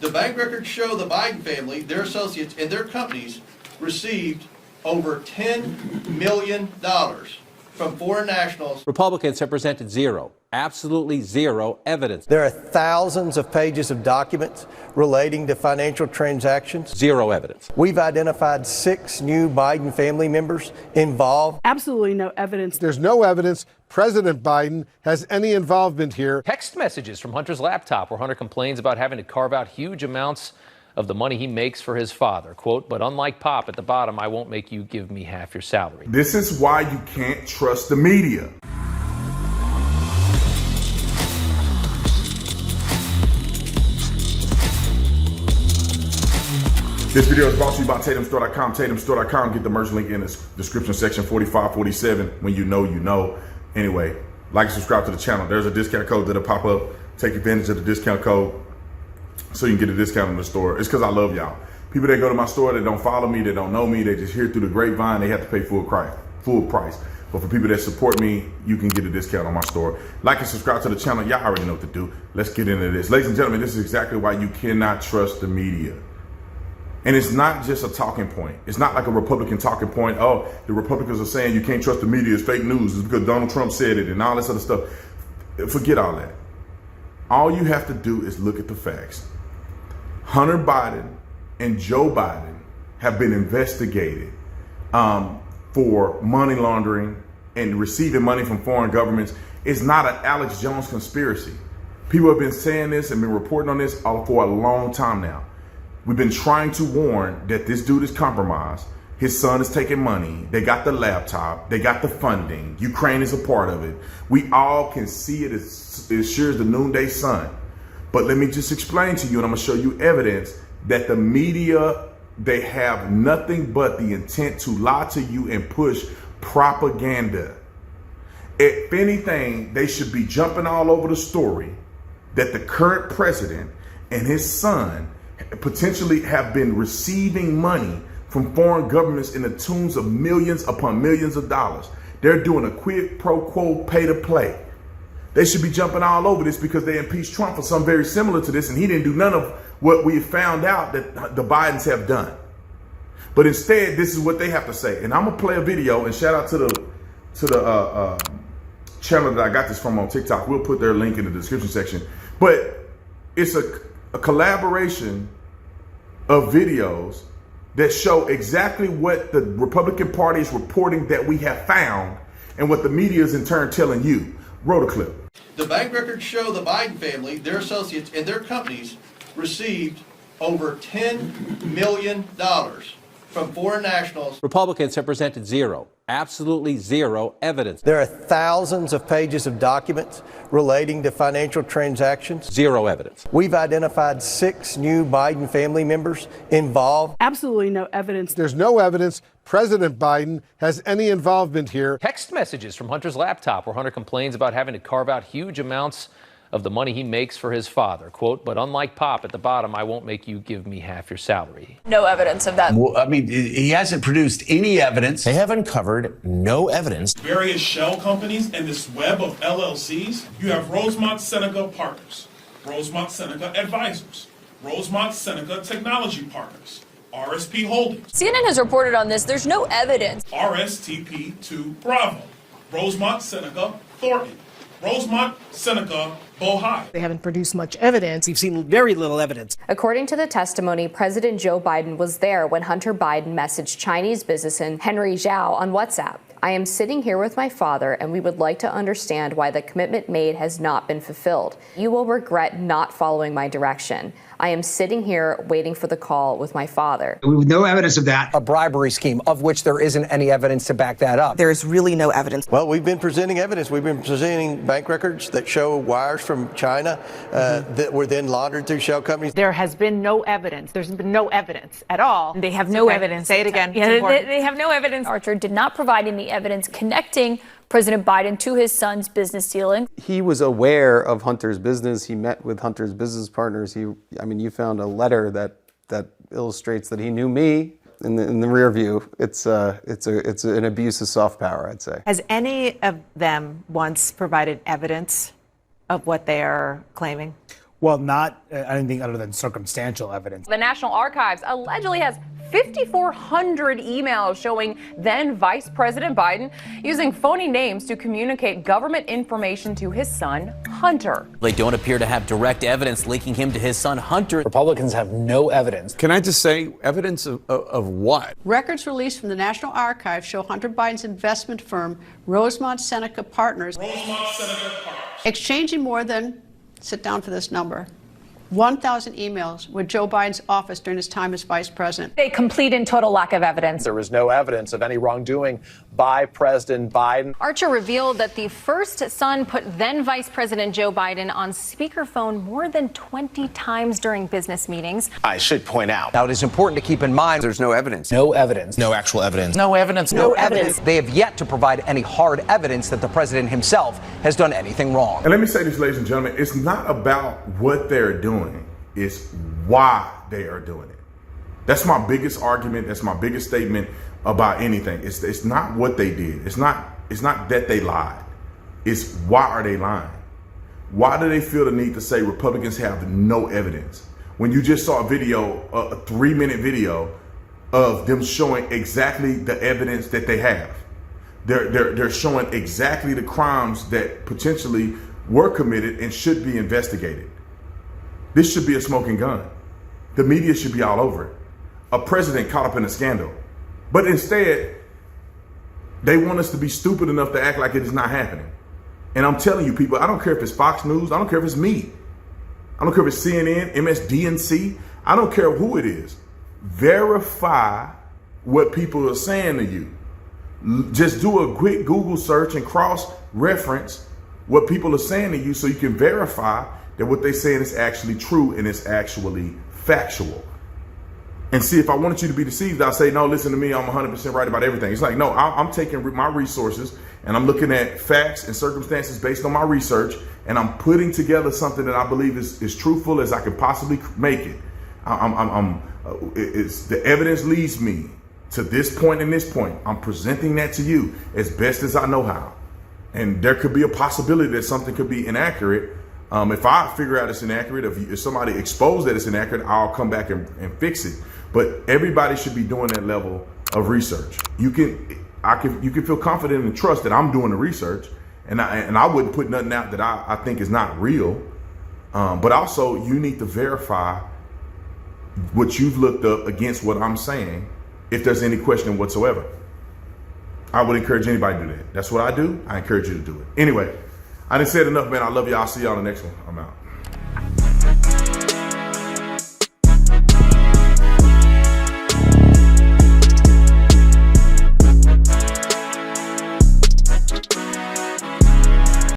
The bank records show the Biden family, their associates, and their companies received over $10 million from foreign nationals. Republicans have presented zero, absolutely zero evidence. There are thousands of pages of documents relating to financial transactions. Zero evidence. We've identified 6 new Biden family members involved. Absolutely no evidence. There's no evidence President Biden has any involvement here. Text messages from Hunter's laptop where Hunter complains about having to carve out huge amounts of the money he makes for his father. Quote, but unlike Pop at the bottom, I won't make you give me half your salary. This is why you can't trust the media. This video is brought to you by TatumStore.com. TatumStore.com. Get the merch link in the description section 4547. When you know, you know. Anyway, like and subscribe to the channel. There's a discount code that'll pop up. Take advantage of the discount code so you can get a discount in the store. It's because I love y'all. People that go to my store that don't follow me, that don't know me, they just hear through the grapevine, they have to pay full price. But for people that support me, you can get a discount on my store. Like and subscribe to the channel. Y'all already know what to do. Let's get into this. Ladies and gentlemen, this is exactly why you cannot trust the media. And it's not just a talking point. It's not like a Republican talking point. Oh, the Republicans are saying you can't trust the media. It's fake news. It's because Donald Trump said it and all this other stuff. Forget all that. All you have to do is look at the facts. Hunter Biden and Joe Biden have been investigated for money laundering and receiving money from foreign governments. It's not an Alex Jones conspiracy. People have been saying this and been reporting on this for a long time now. We've been trying to warn that this dude is compromised. His son is taking money. They got the laptop. They got the funding. Ukraine is a part of it. We all can see it as sure as the noonday sun. But let me just explain to you, and I'm gonna show you evidence that the media, they have nothing but the intent to lie to you and push propaganda. If anything, they should be jumping all over the story that the current president and his son potentially have been receiving money from foreign governments in the tunes of millions upon millions of dollars. They're doing a quid pro quo, pay to play. They should be jumping all over this because they impeached Trump for something very similar to this, and he didn't do none of what we found out that the Bidens have done. But instead, this is what they have to say. And I'm gonna play a video, and shout out to the channel that I got this from on TikTok. We'll put their link in the description section. But it's a collaboration of videos that show exactly what the Republican Party is reporting that we have found and what the media is in turn telling you. Roll the clip. The bank records show the Biden family, their associates, and their companies received over $10 million from foreign nationals. Republicans have presented zero, absolutely zero evidence. There are thousands of pages of documents relating to financial transactions. Zero evidence. We've identified 6 new Biden family members involved. Absolutely no evidence. There's no evidence President Biden has any involvement here. Text messages from Hunter's laptop where Hunter complains about having to carve out huge amounts of the money he makes for his father. Quote, but unlike Pop at the bottom, I won't make you give me half your salary. No evidence of that. Well, I mean, he hasn't produced any evidence. They have uncovered no evidence. Various shell companies and this web of LLCs. You have Rosemont Seneca Partners, Rosemont Seneca Advisors, Rosemont Seneca Technology Partners, RSP Holdings. CNN has reported on this. There's no evidence. RSTP2 Bravo, Rosemont Seneca Thornton, Rosemont Seneca Bohai. They haven't produced much evidence. We've seen very little evidence. According to the testimony, President Joe Biden was there when Hunter Biden messaged Chinese businessman Henry Zhao on WhatsApp. I am sitting here with my father, and we would like to understand why the commitment made has not been fulfilled. You will regret not following my direction. I am sitting here waiting for the call with my father. With no evidence of that. A bribery scheme of which there isn't any evidence to back that up. There's really no evidence. Well, we've been presenting evidence. We've been presenting bank records that show wires from China that were then laundered through shell companies. There has been no evidence. There's been no evidence at all. They have no evidence. Say it again. Yeah, they have no evidence. Archer did not provide any evidence connecting President Biden to his son's business dealing. He was aware of Hunter's business. He met with Hunter's business partners. You found a letter that illustrates that he knew me in the rear view. It's an abuse of soft power, I'd say. Has any of them once provided evidence of what they are claiming? Well, not anything other than circumstantial evidence. The National Archives allegedly has 5,400 emails showing then Vice President Biden using phony names to communicate government information to his son, Hunter. They don't appear to have direct evidence linking him to his son, Hunter. Republicans have no evidence. Can I just say evidence of what? Records released from the National Archives show Hunter Biden's investment firm, Rosemont Seneca Partners, exchanging more than, sit down for this number, 1,000 emails with Joe Biden's office during his time as vice president. A complete and total lack of evidence. There was no evidence of any wrongdoing by President Biden. Archer revealed that the first son put then Vice President Joe Biden on speakerphone more than 20 times during business meetings. I should point out. Now, it is important to keep in mind There's no evidence. no evidence. No actual evidence. No evidence. No evidence. They have yet to provide any hard evidence that the president himself has done anything wrong. And let me say this, ladies and gentlemen, it's not about what they're doing, it's why they are doing it. That's my biggest argument. That's my biggest statement about anything. It's not what they did. It's not that they lied. It's why are they lying? Why do they feel the need to say Republicans have no evidence? When you just saw a video, a 3-minute video of them showing exactly the evidence that they have. They're showing exactly the crimes that potentially were committed and should be investigated. This should be a smoking gun. The media should be all over it. A president caught up in a scandal. But instead, they want us to be stupid enough to act like it is not happening. And I'm telling you, people, I don't care if it's Fox News. I don't care if it's me. I don't care if it's CNN, MSDNC. I don't care who it is. Verify what people are saying to you. Just do a quick Google search and cross-reference what people are saying to you so you can verify that what they're saying is actually true and it's actually factual. And see, if I wanted you to be deceived, I'll say, no, listen to me, I'm 100% right about everything. It's like, no, I'm taking my resources and I'm looking at facts and circumstances based on my research, and I'm putting together something that I believe is truthful as I could possibly make it. It's the evidence leads me to this point and this point. I'm presenting that to you as best as I know how. And there could be a possibility that something could be inaccurate. If I figure out it's inaccurate, if somebody exposed that it's inaccurate, I'll come back and fix it. But everybody should be doing that level of research. You can feel confident and trust that I'm doing the research, and I wouldn't put nothing out that I think is not real. But also, you need to verify what you've looked up against what I'm saying, if there's any question whatsoever. I would encourage anybody to do that. That's what I do. I encourage you to do it. Anyway, I done said enough, man. I love you. I'll see y'all on the next one. I'm out.